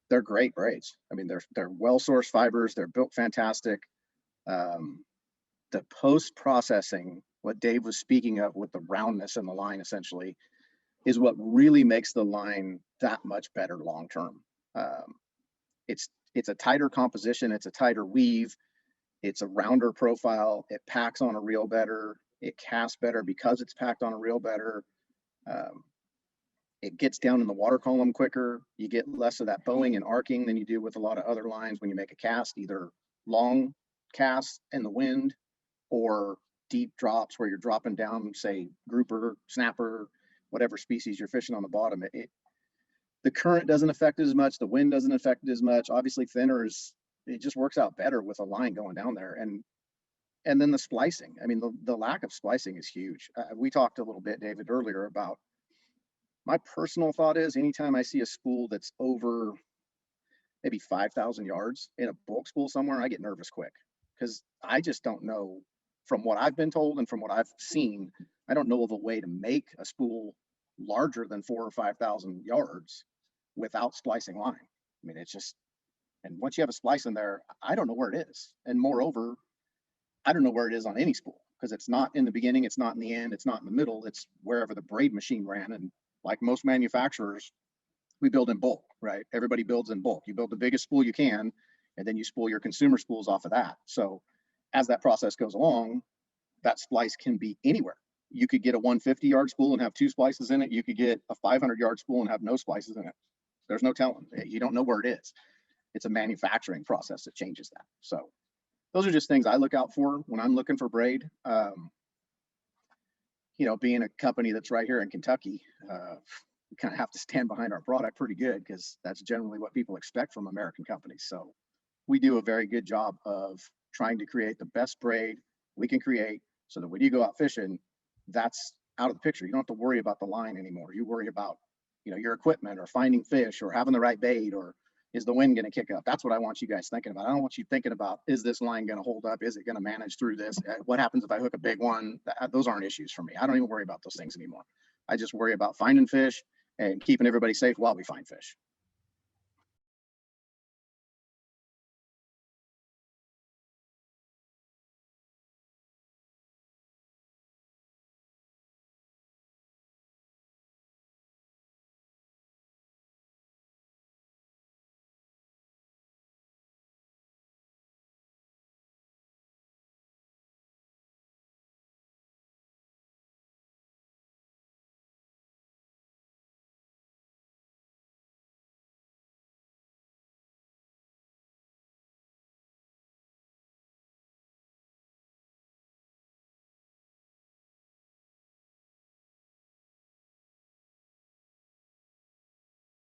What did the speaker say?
They're great braids. I mean, they're well-sourced fibers. They're built fantastic. Um, the post-processing, what Dave was speaking of with the roundness in the line, essentially, is what really makes the line that much better long term. Um, it's a tighter composition. It's a tighter weave. It's a rounder profile. It packs on a reel better. It casts better because it's packed on a reel better. Um, it gets down in the water column quicker. You get less of that bowing and arcing than you do with a lot of other lines when you make a cast, either long casts in the wind or deep drops where you're dropping down, say, grouper, snapper, whatever species you're fishing on the bottom. The current doesn't affect it as much. The wind doesn't affect it as much. Obviously, thinner is, it just works out better with a line going down there. And then the splicing. I mean, the lack of splicing is huge. We talked a little bit, David, earlier about my personal thought is anytime I see a spool that's over maybe 5,000 yards in a bulk spool somewhere, I get nervous quick because I just don't know from what I've been told and from what I've seen, I don't know of a way to make a spool larger than 4 or 5,000 yards without splicing line. I mean, it's just, and once you have a splice in there, I don't know where it is. And moreover, I don't know where it is on any spool because it's not in the beginning, it's not in the end, it's not in the middle, it's wherever the braid machine ran. And like most manufacturers, we build in bulk, right? Everybody builds in bulk. You build the biggest spool you can, and then you spool your consumer spools off of that. So as that process goes along, that splice can be anywhere. You could get a 150-yard spool and have 2 splices in it. You could get a 500-yard spool and have no splices in it. There's no telling. You don't know where it is. It's a manufacturing process that changes that. So those are just things I look out for when I'm looking for braid. Being a company that's right here in Kentucky, we kind of have to stand behind our product pretty good because that's generally what people expect from American companies. So we do a very good job of trying to create the best braid we can create so that when you go out fishing, that's out of the picture. You don't have to worry about the line anymore. You worry about, your equipment or finding fish or having the right bait or is the wind going to kick up? That's what I want you guys thinking about. I don't want you thinking about, is this line going to hold up? Is it going to manage through this? What happens if I hook a big one? Those aren't issues for me. I don't even worry about those things anymore. I just worry about finding fish and keeping everybody safe while we find fish.